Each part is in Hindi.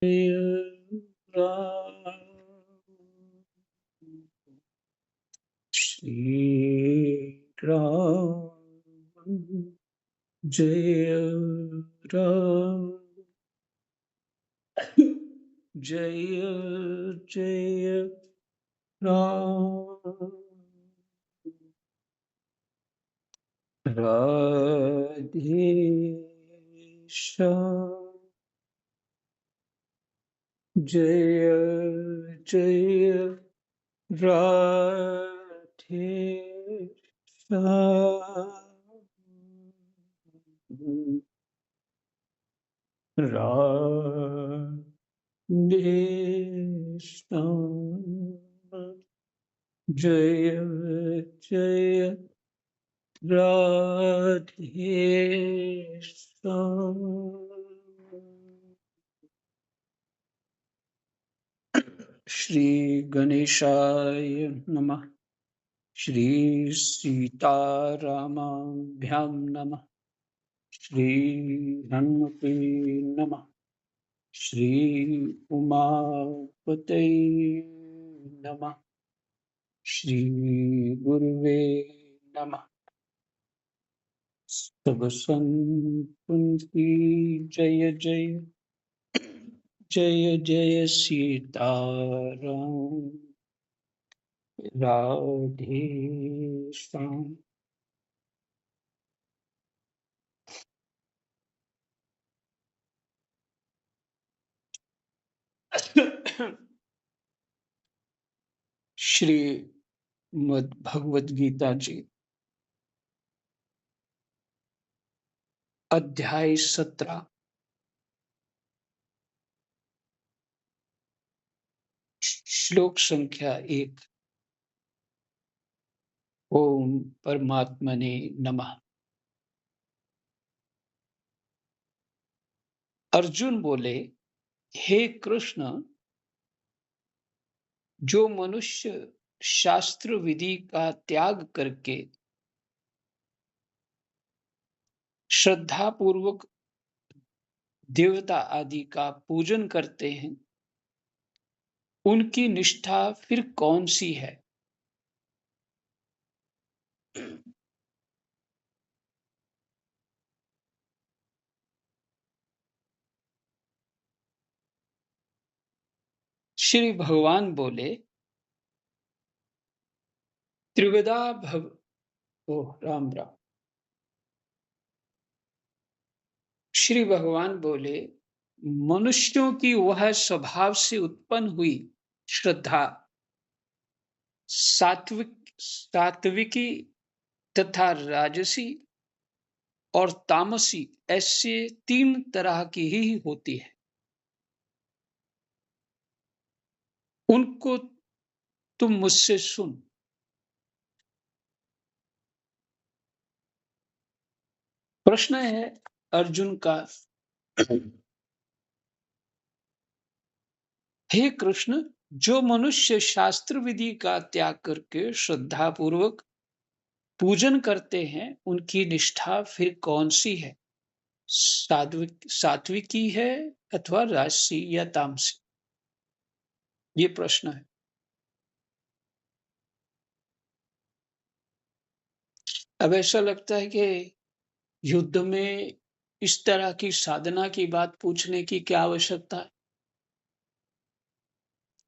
राम श्री राम जय राम जय जय राम राधे श्याम जय जय राधे श्याम राधे श्याम जय जय राधे श्याम। श्री गणेशाय नमः। श्री सीतारामाभ्यां नमः। श्री हनुमते नमः। श्री उमापते नमः। श्री गुरुवे नमः। सब संतन की जय जय जय जय सीताराम राधे श्याम। श्रीमद् भगवद गीता जी अध्याय 17 श्लोक संख्या 1। ओम परमात्मने नमः। अर्जुन बोले, हे कृष्ण, जो मनुष्य शास्त्र विधि का त्याग करके श्रद्धा पूर्वक देवता आदि का पूजन करते हैं, उनकी निष्ठा फिर कौन सी है? श्री भगवान बोले, त्रिविधा भव ओह राम राम। श्री भगवान बोले, मनुष्यों की वह स्वभाव से उत्पन्न हुई श्रद्धा सात्विकी तथा राजसी और तामसी, ऐसे 3 तरह की ही होती है। उनको तुम मुझसे सुन। प्रश्न है अर्जुन का, हे कृष्ण, जो मनुष्य शास्त्र विधि का त्याग करके श्रद्धा पूर्वक पूजन करते हैं, उनकी निष्ठा फिर कौन सी है? सात्विकी है अथवा राजसी या तामसी? ये प्रश्न है। अब ऐसा लगता है कि युद्ध में इस तरह की साधना की बात पूछने की क्या आवश्यकता है?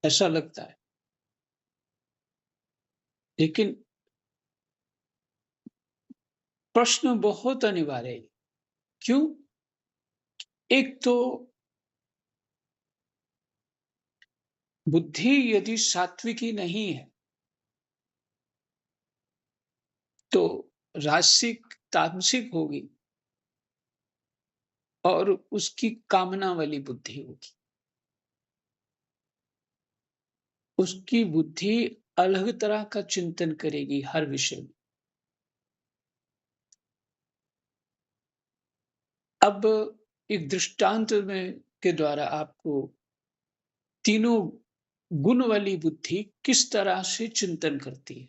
ऐसा लगता है। लेकिन प्रश्न बहुत अनिवार्य है। क्यों? एक तो बुद्धि यदि सात्विकी नहीं है तो राजसिक तामसिक होगी और उसकी कामना वाली बुद्धि होगी। उसकी बुद्धि अलग तरह का चिंतन करेगी हर विषय में। अब एक दृष्टांत में के द्वारा आपको तीनों गुण वाली बुद्धि किस तरह से चिंतन करती है,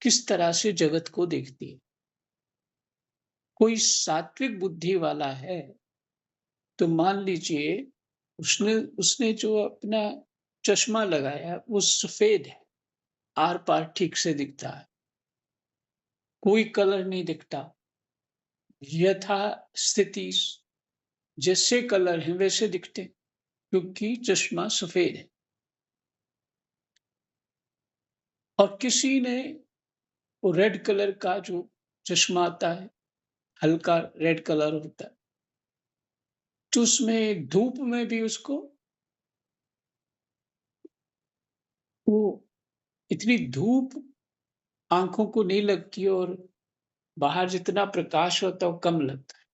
किस तरह से जगत को देखती है। कोई सात्विक बुद्धि वाला है तो मान लीजिए उसने उसने जो अपना चश्मा लगाया वो सफेद है, आर पार ठीक से दिखता है, कोई कलर नहीं दिखता। यथा स्थिति जैसे कलर है वैसे दिखते, क्योंकि चश्मा सफेद है। और किसी ने वो रेड कलर का जो चश्मा आता है, हल्का रेड कलर होता है, तो उसमें धूप में भी उसको वो इतनी धूप आंखों को नहीं लगती, और बाहर जितना प्रकाश होता है वो कम लगता है।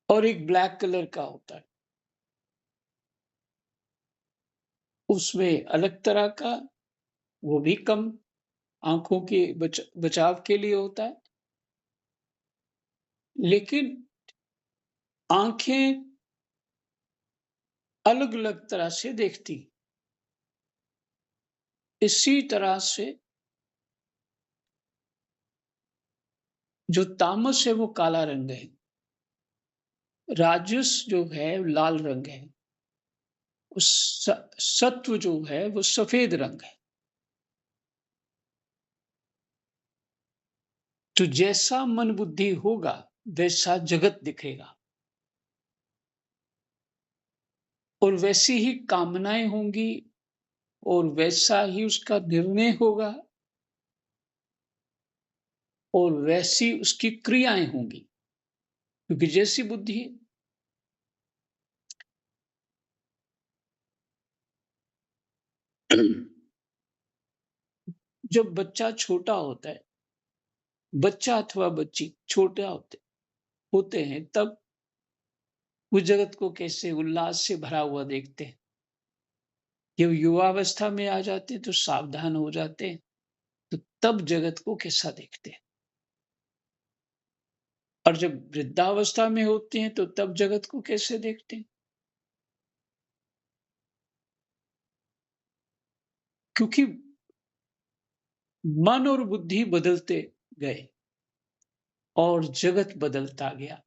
और एक ब्लैक कलर का होता है, उसमें अलग तरह का, वो भी कम आंखों के बचाव के लिए होता है। लेकिन आंखें अलग अलग तरह से देखती। इसी तरह से जो तामस है वो काला रंग है, राजस जो है लाल रंग है, उस सत्व जो है वो सफेद रंग है। तो जैसा मन बुद्धि होगा वैसा जगत दिखेगा, और वैसी ही कामनाएं होंगी, और वैसा ही उसका निर्णय होगा, और वैसी उसकी क्रियाएं होंगी, क्योंकि जैसी बुद्धि जब बच्चा छोटा होता है, बच्चा अथवा बच्ची छोटा होते हैं, तब वो जगत को कैसे उल्लास से भरा हुआ देखते हैं। जब युवावस्था में आ जाते हैं तो सावधान हो जाते हैं, तो तब जगत को कैसा देखते हैं। और जब वृद्धावस्था में होते हैं तो तब जगत को कैसे देखते हैं। क्योंकि मन और बुद्धि बदलते गए और जगत बदलता गया,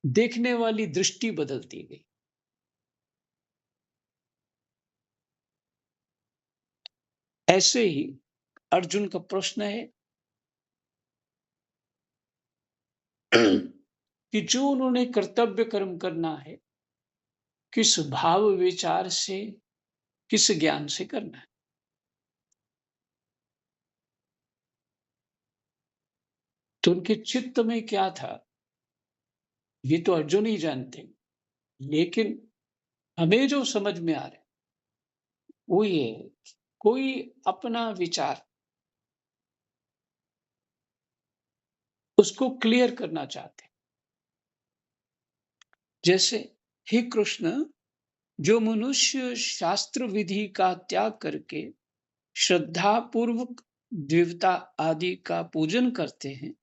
देखने वाली दृष्टि बदलती गई। ऐसे ही अर्जुन का प्रश्न है कि जो उन्होंने कर्तव्य कर्म करना है, किस भाव विचार से, किस ज्ञान से करना है। तो उनके चित्त में क्या था, ये तो अर्जुन ही जानते हैं। लेकिन हमें जो समझ में आ रहा है वो ये है, कोई अपना विचार उसको क्लियर करना चाहते हैं। जैसे, हे कृष्ण, जो मनुष्य शास्त्र विधि का त्याग करके श्रद्धा पूर्वक देवता आदि का पूजन करते हैं,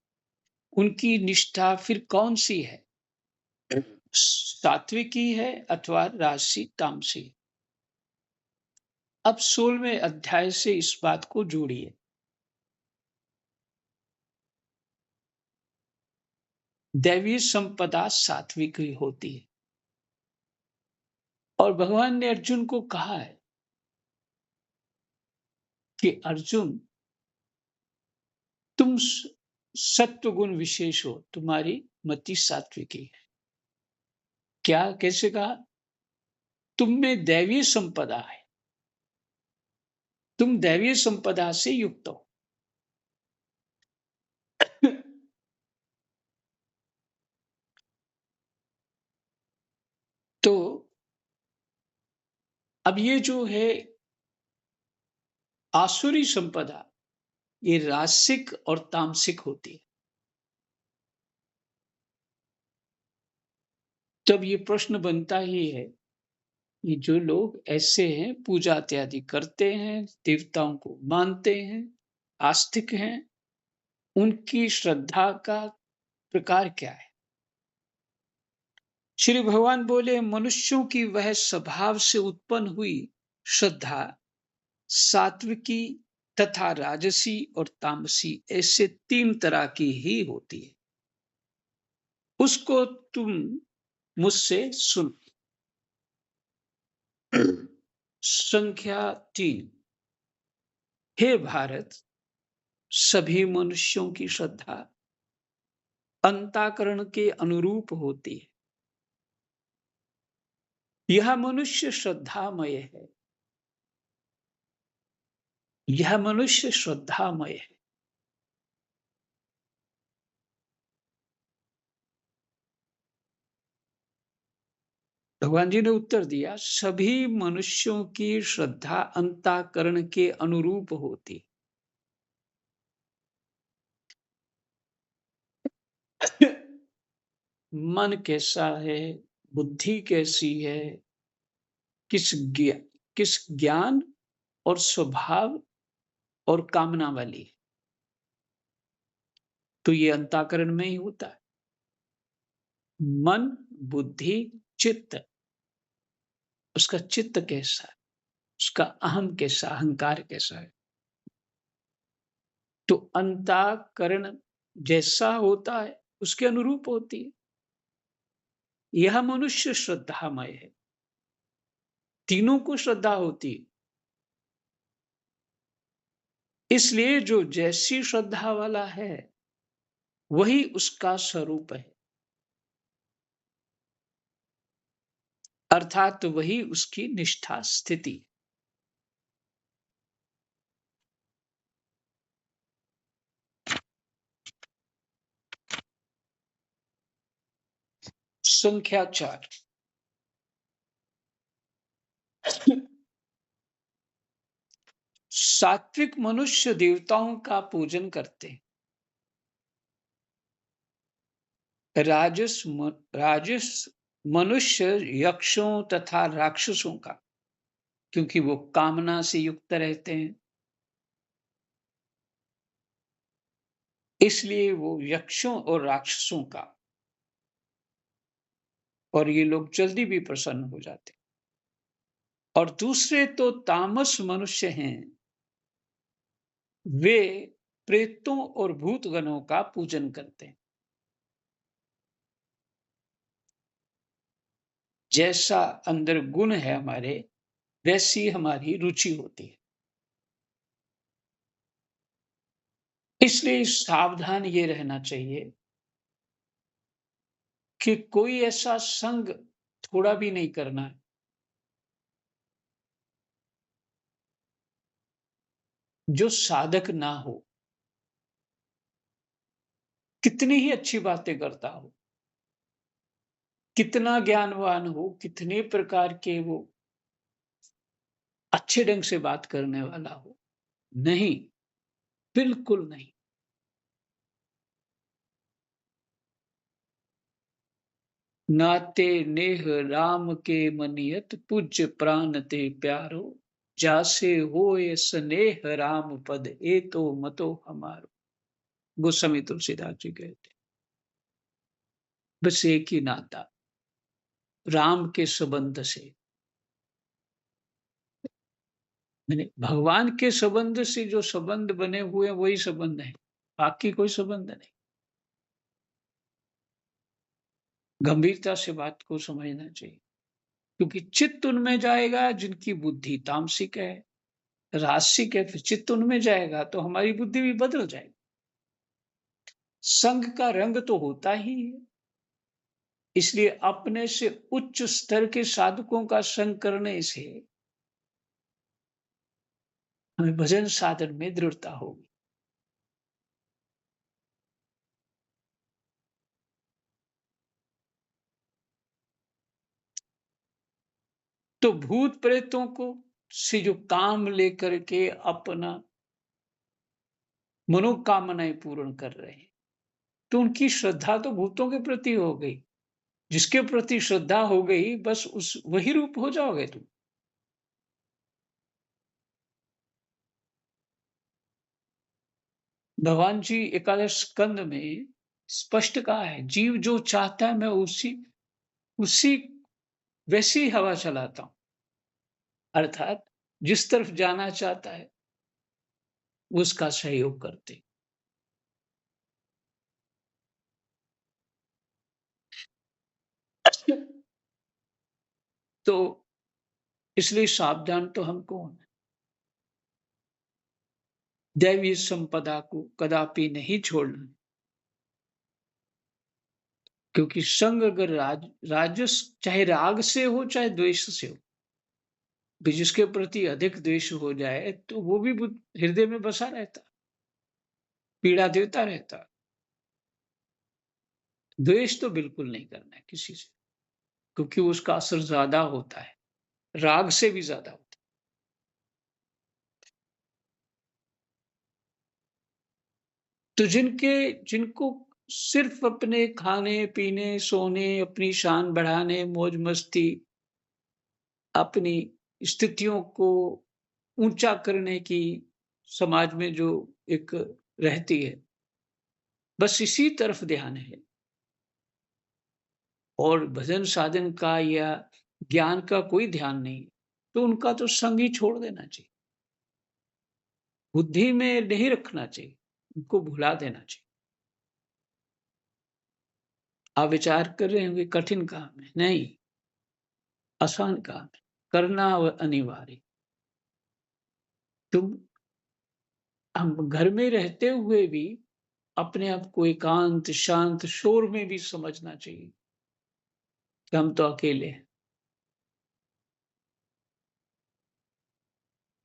उनकी निष्ठा फिर कौन सी है, सात्विकी है अथवा राजसी तामसी। अब 16वें अध्याय से इस बात को जोड़िए। दैवीय संपदा सात्विक ही होती है। और भगवान ने अर्जुन को कहा है कि अर्जुन, तुम सत्व गुण विशेष हो, तुम्हारी मति सात्विकी है। क्या, कैसे कहा, तुम में दैवीय संपदा है, तुम दैवीय संपदा से युक्त हो। तो अब ये जो है आसुरी संपदा, ये रासिक और तामसिक होती है। तब ये प्रश्न बनता ही है, ये जो लोग ऐसे हैं, पूजा इत्यादि करते हैं, देवताओं को मानते हैं, आस्तिक हैं, उनकी श्रद्धा का प्रकार क्या है। श्री भगवान बोले, मनुष्यों की वह स्वभाव से उत्पन्न हुई श्रद्धा सात्विकी तथा राजसी और तामसी, ऐसे तीन तरह की ही होती है। उसको तुम मुझसे सुन। संख्या 3। हे भारत, सभी मनुष्यों की श्रद्धा अंतःकरण के अनुरूप होती है। यह मनुष्य श्रद्धामय है। यह मनुष्य श्रद्धामय है। भगवान जी ने उत्तर दिया, सभी मनुष्यों की श्रद्धा अंतःकरण के अनुरूप होती है। मन कैसा है, बुद्धि कैसी है, किस ज्ञा किस ज्ञान और स्वभाव और कामना वाली है, तो ये अंतःकरण में ही होता है। मन, बुद्धि, चित्त, उसका चित्त कैसा है, उसका अहम कैसा, अहंकार कैसा है, तो अंतःकरण जैसा होता है उसके अनुरूप होती है। यह मनुष्य श्रद्धामय है। तीनों को श्रद्धा होती है। इसलिए जो जैसी श्रद्धा वाला है वही उसका स्वरूप है, अर्थात वही उसकी निष्ठा स्थिति। संख्या 4। सात्विक मनुष्य देवताओं का पूजन करते हैं। राजस मनुष्य यक्षों तथा राक्षसों का, क्योंकि वो कामना से युक्त रहते हैं, इसलिए वो यक्षों और राक्षसों का, और ये लोग जल्दी भी प्रसन्न हो जाते हैं। और दूसरे तो तामस मनुष्य हैं, वे प्रेतों और भूतगणों का पूजन करते हैं। जैसा अंदर गुण है हमारे, वैसी हमारी रुचि होती है। इसलिए सावधान ये रहना चाहिए कि कोई ऐसा संग थोड़ा भी नहीं करना है जो साधक ना हो। कितनी ही अच्छी बातें करता हो, कितना ज्ञानवान हो, कितने प्रकार के वो अच्छे ढंग से बात करने वाला हो, नहीं, बिल्कुल नहीं। नाते नेह राम के मनियत, पूज्य प्राण ते प्यारो, जासे होए स्नेह राम पद, ए तो मतो हमारो। गोस्वामी तुलसीदास जी कहते, बस एक ही नाता, राम के संबंध से, मैंने भगवान के संबंध से जो संबंध बने हुए हैं वही संबंध है, बाकी कोई संबंध नहीं। गंभीरता से बात को समझना चाहिए, क्योंकि चित्त उनमें जाएगा जिनकी बुद्धि तामसिक है, राजसिक है, फिर चित्त उनमें जाएगा तो हमारी बुद्धि भी बदल जाएगी। संघ का रंग तो होता ही है। इसलिए अपने से उच्च स्तर के साधकों का संग करने से हमें भजन साधन में दृढ़ता होगी। तो भूत प्रेतों को से जो काम लेकर के अपना मनोकामनाएं पूर्ण कर रहे हैं, तो उनकी श्रद्धा तो भूतों के प्रति हो गई। जिसके प्रति श्रद्धा हो गई, बस उस वही रूप हो जाओगे तुम। भगवान जी एकादश स्कंद में स्पष्ट कहा है, जीव जो चाहता है मैं उसी उसी वैसी हवा चलाता हूं। अर्थात जिस तरफ जाना चाहता है उसका सहयोग करते। तो इसलिए सावधान तो हमको होना है। दैवीय संपदा को कदापि नहीं छोड़ना, क्योंकि संग अगर राजस चाहे राग से हो चाहे द्वेष से हो, भी जिसके प्रति अधिक द्वेष हो जाए तो वो भी हृदय में बसा रहता, पीड़ा देता रहता। द्वेष तो बिल्कुल नहीं करना है किसी से, क्योंकि उसका असर ज्यादा होता है, राग से भी ज्यादा होता है। तो जिनको सिर्फ अपने खाने पीने सोने, अपनी शान बढ़ाने, मौज मस्ती, अपनी स्थितियों को ऊंचा करने की समाज में जो एक रहती है, बस इसी तरफ ध्यान है, और भजन साधन का या ज्ञान का कोई ध्यान नहीं, तो उनका तो संग ही छोड़ देना चाहिए, बुद्धि में नहीं रखना चाहिए, उनको भुला देना चाहिए। आप विचार कर रहे होंगे कठिन काम है, नहीं, आसान काम है, करना अनिवार्य। तुम हम घर में रहते हुए भी अपने आप को एकांत शांत शोर में भी समझना चाहिए कि हम तो अकेले हैं।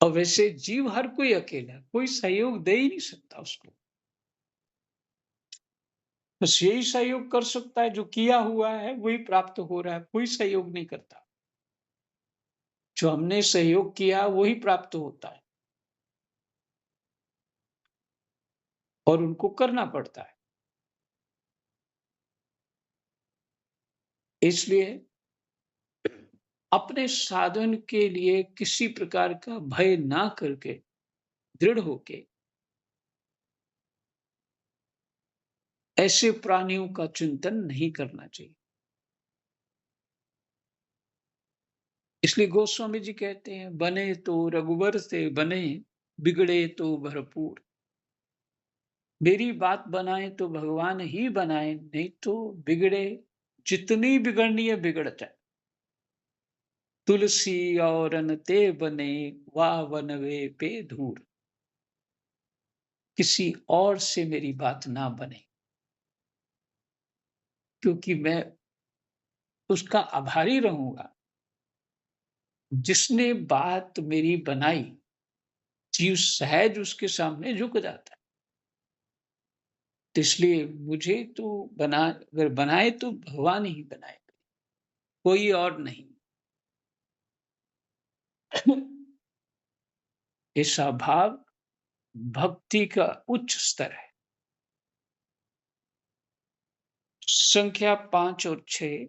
और वैसे जीव हर कोई अकेला है, कोई सहयोग दे ही नहीं सकता उसको। बस यही सहयोग कर सकता है, जो किया हुआ है वही प्राप्त हो रहा है, कोई सहयोग नहीं करता। जो हमने सहयोग किया वही प्राप्त होता है, और उनको करना पड़ता है। इसलिए अपने साधन के लिए किसी प्रकार का भय ना करके दृढ़ होके ऐसे प्राणियों का चिंतन नहीं करना चाहिए। इसलिए गोस्वामी जी कहते हैं, बने तो रघुवर से बने, बिगड़े तो भरपूर। मेरी बात बनाए तो भगवान ही बनाए, नहीं तो बिगड़े, जितनी बिगड़नी है बिगड़ जाए। तुलसी और ते बने, वाह वनवे पे धूर। किसी और से मेरी बात ना बने, क्योंकि मैं उसका आभारी रहूंगा। जिसने बात मेरी बनाई, जीव सहज उसके सामने झुक जाता है। तो इसलिए मुझे तो अगर बनाए तो भगवान ही बनाए, कोई और नहीं। ऐसा भाव भक्ति का उच्च स्तर है। संख्या 5 और 6,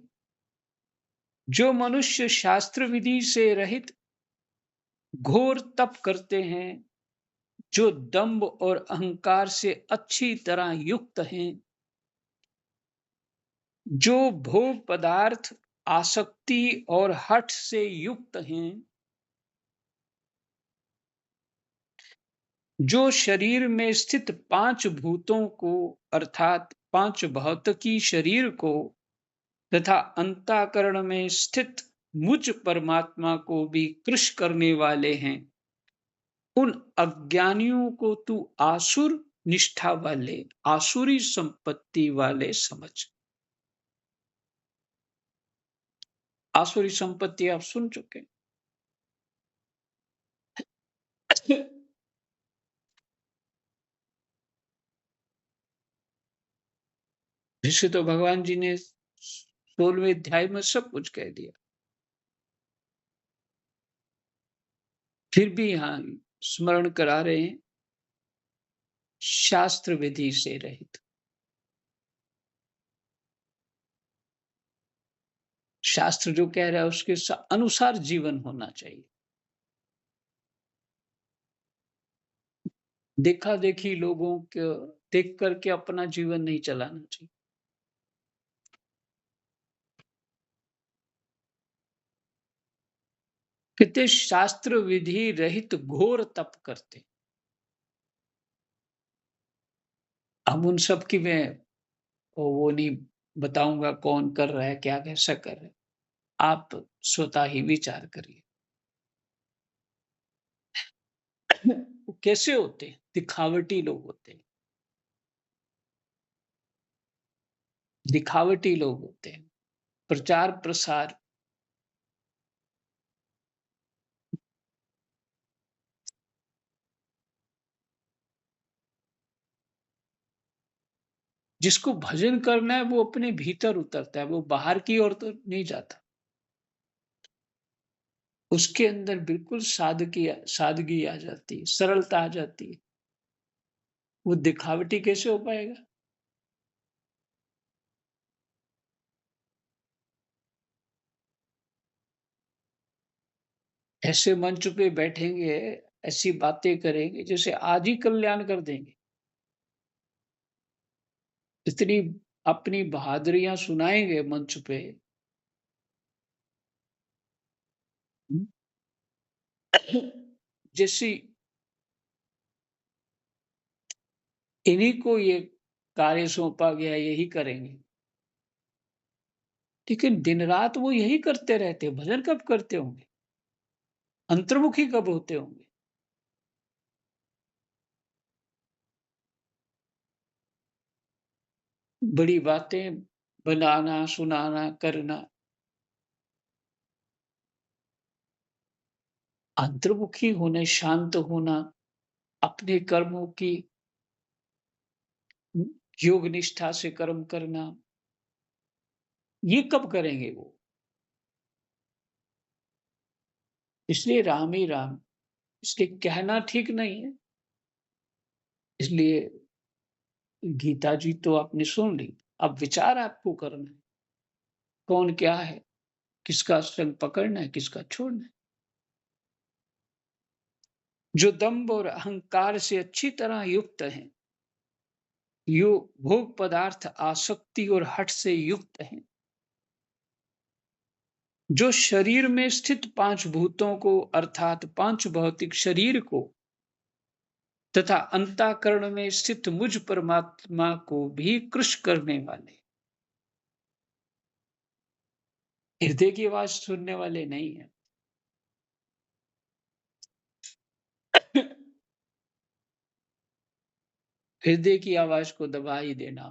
जो मनुष्य शास्त्र विधि से रहित घोर तप करते हैं, जो दंभ और अहंकार से अच्छी तरह युक्त हैं, जो भोग पदार्थ आसक्ति और हठ से युक्त हैं, जो शरीर में स्थित 5 भूतों को अर्थात 5 भौतिकी शरीर को तथा अंतःकरण में स्थित मुझ परमात्मा को भी कृश करने वाले हैं, उन अज्ञानियों को तू आसुर निष्ठा वाले, आसुरी संपत्ति वाले समझ। आसुरी संपत्ति आप सुन चुके हैं। जिसे तो भगवान जी ने 16वें अध्याय में सब कुछ कह दिया, फिर भी यहाँ स्मरण करा रहे हैं, शास्त्र विधि से रहित। शास्त्र जो कह रहा है उसके अनुसार जीवन होना चाहिए। देखा देखी लोगों को देख करके अपना जीवन नहीं चलाना चाहिए। कितने शास्त्र विधि रहित घोर तप करते। अब उन सब की मैं वो नहीं बताऊंगा कौन कर रहा है, क्या कैसा कर रहा है। आप स्वतः ही विचार करिए। वो कैसे होते हैं? दिखावटी लोग होते हैं। दिखावटी लोग होते हैं। प्रचार-प्रसार जिसको भजन करना है वो अपने भीतर उतरता है, वो बाहर की ओर तो नहीं जाता। उसके अंदर बिल्कुल सादगी आ जाती है, सरलता आ जाती है। वो दिखावटी कैसे हो पाएगा? ऐसे मंच पे बैठेंगे, ऐसी बातें करेंगे जैसे आज ही कल्याण कर देंगे। इतनी अपनी बहादुरियाँ सुनाएँगे मंच पे। हुँ। जैसे इन्हीं को ये कार्य सौंपा गया, यही करेंगे। लेकिन दिन-रात वो यही करते रहते हैं, भजन कब करते होंगे? अंतर्मुखी कब होते होंगे? बड़ी बातें बनाना, सुनाना, करना। अंतर्मुखी होना, शांत होना, अपने कर्मों की उम, योग निष्ठा से कर्म करना, ये कब करेंगे वो? इसलिए राम ही राम, इसलिए कहना ठीक नहीं है। इसलिए गीता जी तो आपने सुन ली, अब विचार आपको करना है, कौन क्या है, किसका संग पकड़ना है, किसका छोड़ना है। जो दंभ और अहंकार से अच्छी तरह युक्त हैं, यो भोग पदार्थ आसक्ति और हठ से युक्त हैं, जो शरीर में स्थित 5 भूतों को अर्थात 5 भौतिक शरीर को तथा अंतःकरण में स्थित मुझ परमात्मा को भी कृश करने वाले, हृदय की आवाज सुनने वाले नहीं है। हृदय की आवाज को दबा ही देना।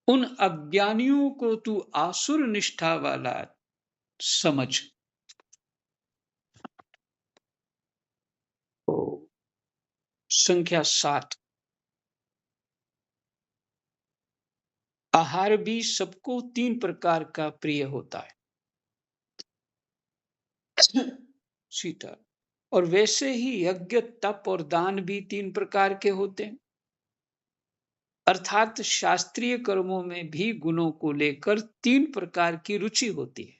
उन अज्ञानियों को तू आसुर निष्ठा वाला समझ। तो संख्या 7, आहार भी सबको 3 प्रकार का प्रिय होता है। सीता, और वैसे ही यज्ञ, तप और दान भी 3 प्रकार के होते हैं। अर्थात शास्त्रीय कर्मों में भी गुणों को लेकर 3 प्रकार की रुचि होती है।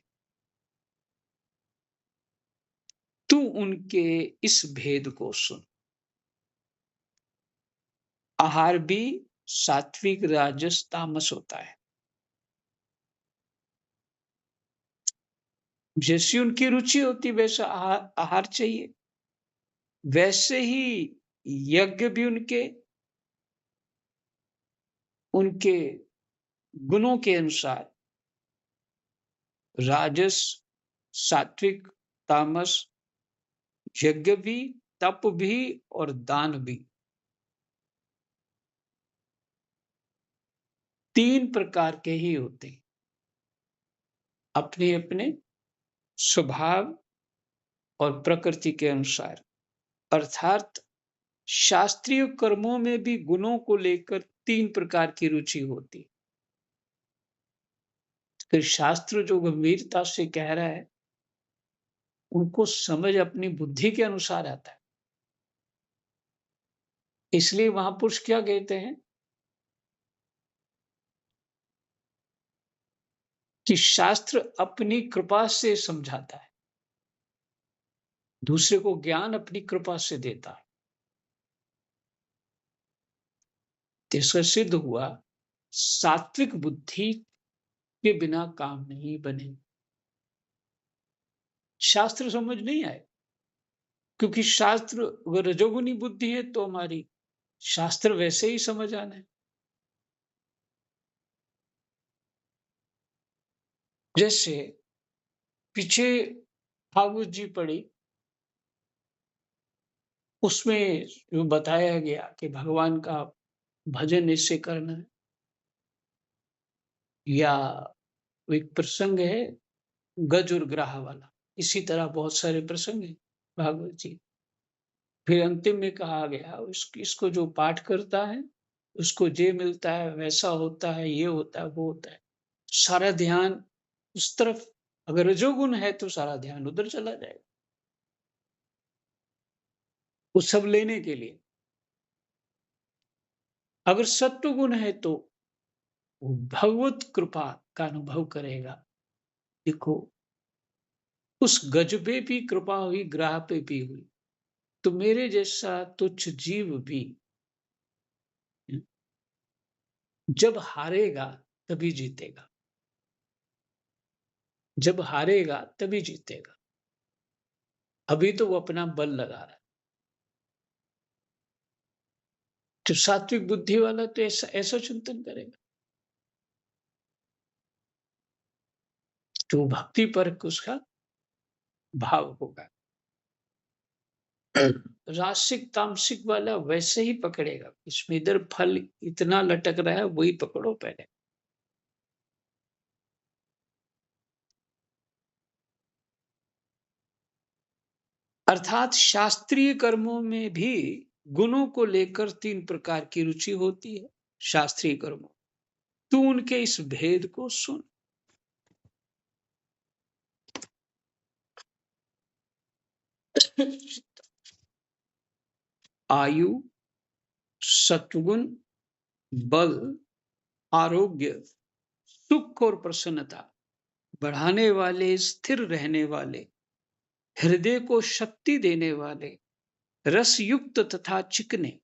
तू उनके इस भेद को सुन। आहार भी सात्विक, राजस, तामस होता है। जैसी उनकी रुचि होती वैसा आहार आहार चाहिए। वैसे ही यज्ञ भी उनके उनके गुणों के अनुसार राजस, सात्विक, तामस, यज्ञ भी, तप भी और दान भी 3 प्रकार के ही होते हैं। अपने-अपने स्वभाव और प्रकृति के अनुसार। अर्थात शास्त्रीय कर्मों में भी गुणों को लेकर 3 प्रकार की रुचि होती है। फिर शास्त्र जो गंभीरता से कह रहा है, उनको समझ अपनी बुद्धि के अनुसार आता है। इसलिए महापुरुष क्या कहते हैं कि शास्त्र अपनी कृपा से समझाता है, दूसरे को ज्ञान अपनी कृपा से देता है। तो इससे सिद्ध हुआ, सात्विक बुद्धि के बिना काम नहीं बने। शास्त्र समझ नहीं आए, क्योंकि शास्त्र अगर रजोगुनी बुद्धि है तो हमारी शास्त्र वैसे ही समझ आना है। जैसे पीछे भागवत जी पढ़ी, उसमें जो बताया गया कि भगवान का भजन ऐसे करना है, या एक प्रसंग है गज और ग्राह वाला। इसी तरह बहुत सारे प्रसंग हैं भागवत जी। फिर अंतिम में कहा गया इसको जो पाठ करता है, उसको ये मिलता है, वैसा होता है, ये होता है, वो होता है। सारा ध्यान उस तरफ, अगर रजोगुण है तो सारा ध्यान उधर चला जाएगा, वो सब लेने के लिए। अगर सत्व गुण है तो वो भगवत कृपा का अनुभव करेगा। देखो, उस गज पे भी कृपा हुई, ग्राह पे भी हुई, तो मेरे जैसा तुच्छ जीव भी जब हारेगा तभी जीतेगा। जब हारेगा तभी जीतेगा। अभी तो वो अपना बल लगा रहा है। तो सात्विक बुद्धि वाला तो ऐसा ऐसा चिंतन करेगा, तो भक्ति पर उसका भाव होगा। रासिक तामसिक वाला वैसे ही पकड़ेगा, इसमें इधर फल इतना लटक रहा है, वही पकड़ो पहले। अर्थात शास्त्रीय कर्मों में भी गुणों को लेकर तीन प्रकार की रुचि होती है। शास्त्रीय कर्मों, तू उनके इस भेद को सुन। आयु, सत्वगुण, बल, आरोग्य, सुख और प्रसन्नता बढ़ाने वाले, स्थिर रहने वाले, हृदय को शक्ति देने वाले, रस युक्त तथा चिकने,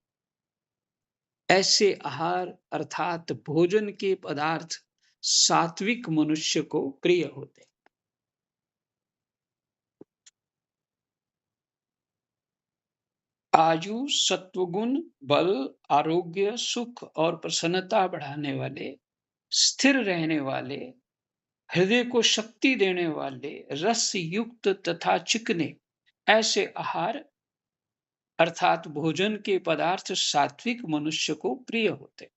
ऐसे आहार अर्थात भोजन के पदार्थ सात्विक मनुष्य को प्रिय होते हैं। आयु, सत्वगुण, बल, आरोग्य, सुख और प्रसन्नता बढ़ाने वाले, स्थिर रहने वाले, हृदय को शक्ति देने वाले, रस युक्त तथा चिकने, ऐसे आहार अर्थात भोजन के पदार्थ सात्विक मनुष्य को प्रिय होते।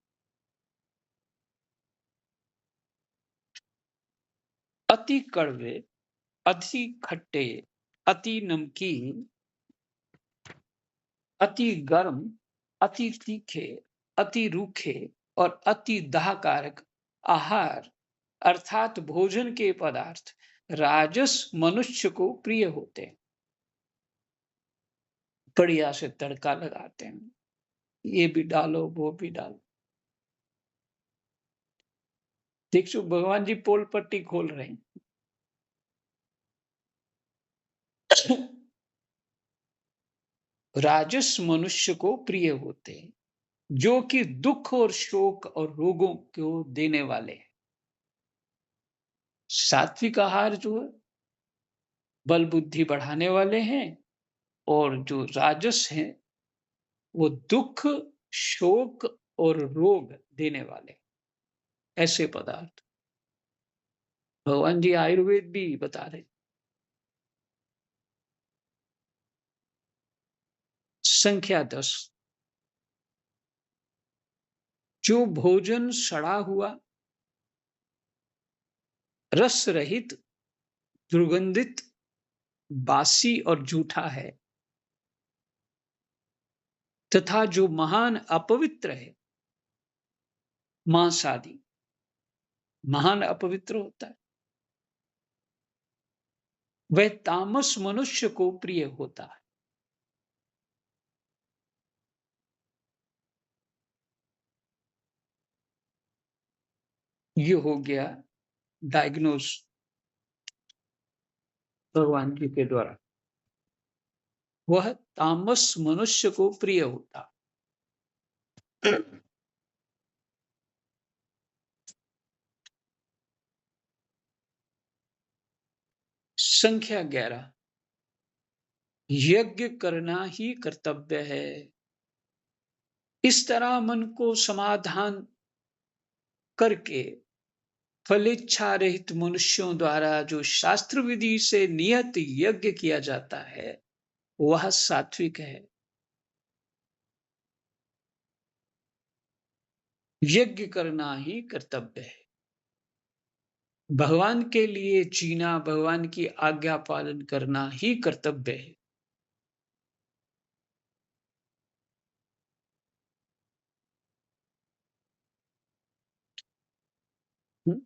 अति कड़वे, अति खट्टे, अति नमकीन, अति गर्म, अति तीखे, अति रूखे और अति दाहकारक आहार अर्थात भोजन के पदार्थ राजस मनुष्य को प्रिय होते हैं। बढ़िया से तड़का लगाते हैं, ये भी डालो, वो भी डालो। देखो भगवान जी पोल पट्टी खोल रहे हैं। राजस मनुष्य को प्रिय होते हैं, जो कि दुख और शोक और रोगों को देने वाले हैं। सात्विक आहार जो है बल बुद्धि बढ़ाने वाले हैं, और जो राजस हैं वो दुख, शोक और रोग देने वाले हैं। ऐसे पदार्थ भगवान जी आयुर्वेद भी बता रहे। संख्या 10, जो भोजन सड़ा हुआ, रस रहित, दुर्गंधित, बासी और जूठा है, तथा जो महान अपवित्र है, मांस आदि महान अपवित्र होता है, वह तामस मनुष्य को प्रिय होता है। ये हो गया डायग्नोस भगवान जी के द्वारा। वह तामस मनुष्य को प्रिय होता। संख्या 11, यज्ञ करना ही कर्तव्य है। इस तरह मन को समाधान करके फलेच्छा रहित मनुष्यों द्वारा जो शास्त्र विधि से नियत यज्ञ किया जाता है वह सात्विक है। यज्ञ करना ही कर्तव्य है। भगवान के लिए जीना, भगवान की आज्ञा पालन करना ही कर्तव्य है। हम्म?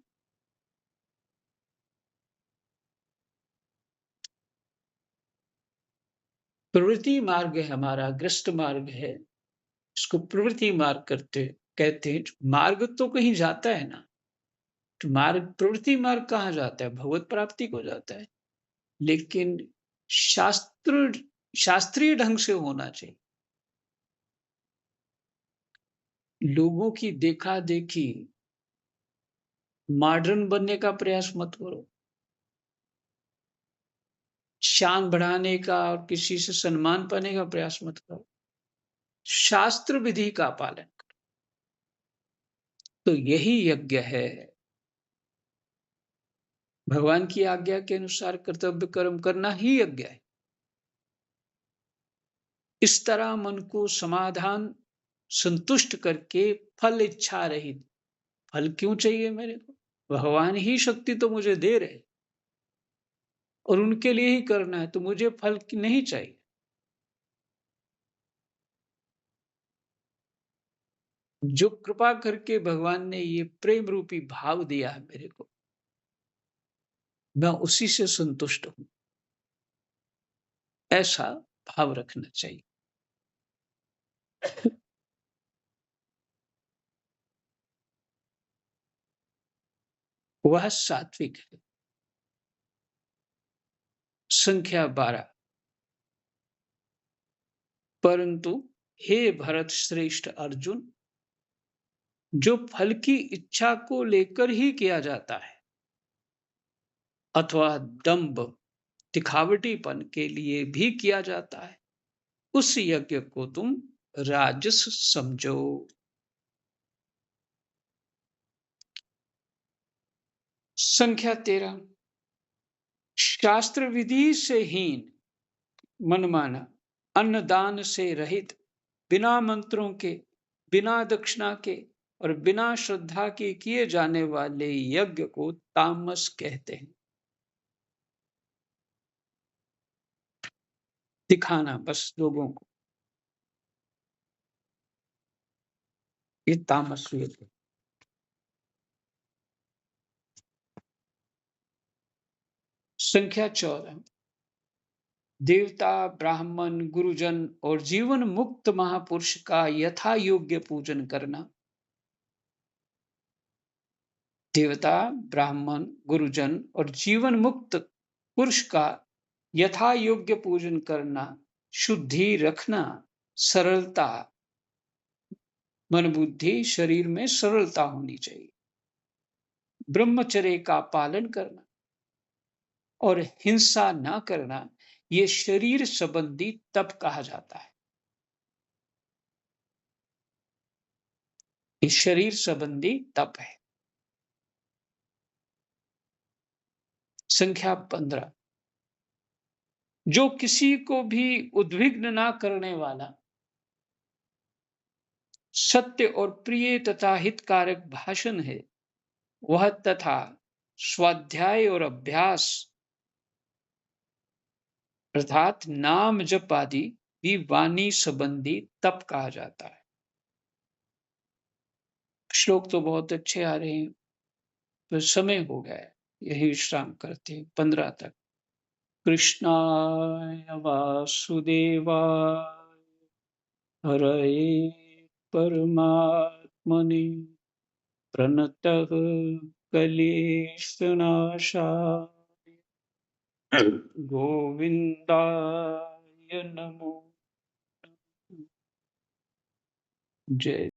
प्रवृत्ति मार्ग है हमारा, ग्रस्त मार्ग है। इसको प्रवृत्ति मार्ग कहते हैं। मार्ग तो कहीं जाता है ना, तो मार्ग, प्रवृत्ति मार्ग कहाँ जाता है? भगवत प्राप्ति को जाता है। लेकिन शास्त्र शास्त्रीय ढंग से होना चाहिए। लोगों की देखा देखी मॉडर्न बनने का प्रयास मत करो। शान बढ़ाने का और किसी से सम्मान पाने का प्रयास मत करो। शास्त्र विधि का पालन करो। तो यही यज्ञ है। भगवान की आज्ञा के अनुसार कर्तव्य कर्म करना ही यज्ञ है। इस तरह मन को समाधान संतुष्ट करके फल इच्छा रहित, फल क्यों चाहिए मेरे को? भगवान ही शक्ति तो मुझे दे रहे और उनके लिए ही करना है, तो मुझे फल नहीं चाहिए। जो कृपा करके भगवान ने ये प्रेम रूपी भाव दिया है मेरे को, मैं उसी से संतुष्ट हूं। ऐसा भाव रखना चाहिए। वह सात्विक है। संख्या 12। परंतु हे भरत श्रेष्ठ अर्जुन, जो फल की इच्छा को लेकर ही किया जाता है अथवा दंभ दिखावटीपन के लिए भी किया जाता है, उस यज्ञ को तुम राजस समझो। संख्या 13। शास्त्र विधि से हीन, मनमाना, अन्नदान से रहित, बिना मंत्रों के, बिना दक्षिणा के और बिना श्रद्धा के किए जाने वाले यज्ञ को तामस कहते हैं। दिखाना बस लोगों को, ये तामस यज्ञ। संख्या 14। देवता, ब्राह्मण, गुरुजन और जीवन मुक्त महापुरुष का यथा योग्य पूजन करना। देवता, ब्राह्मण, गुरुजन और जीवन मुक्त पुरुष का यथा योग्य पूजन करना, शुद्धि रखना, सरलता, मन बुद्धि शरीर में सरलता होनी चाहिए, ब्रह्मचर्य का पालन करना और हिंसा न करना, ये शरीर संबंधी तप कहा जाता है। ये शरीर संबंधी तप है। संख्या 15। जो किसी को भी उद्विग्न ना करने वाला, सत्य और प्रिय तथा हितकारक भाषण है, वह तथा स्वाध्याय और अभ्यास अर्थात नाम जप आदि भी वाणी संबंधी तप कहा जाता है। श्लोक तो बहुत अच्छे आ रहे हैं, तो समय हो गया है, यही विश्राम करते हैं 15 तक। कृष्णाय वासुदेवाय हरये परमात्मने प्रणतः क्लेशनाशाय गोविंदाय नमो। जय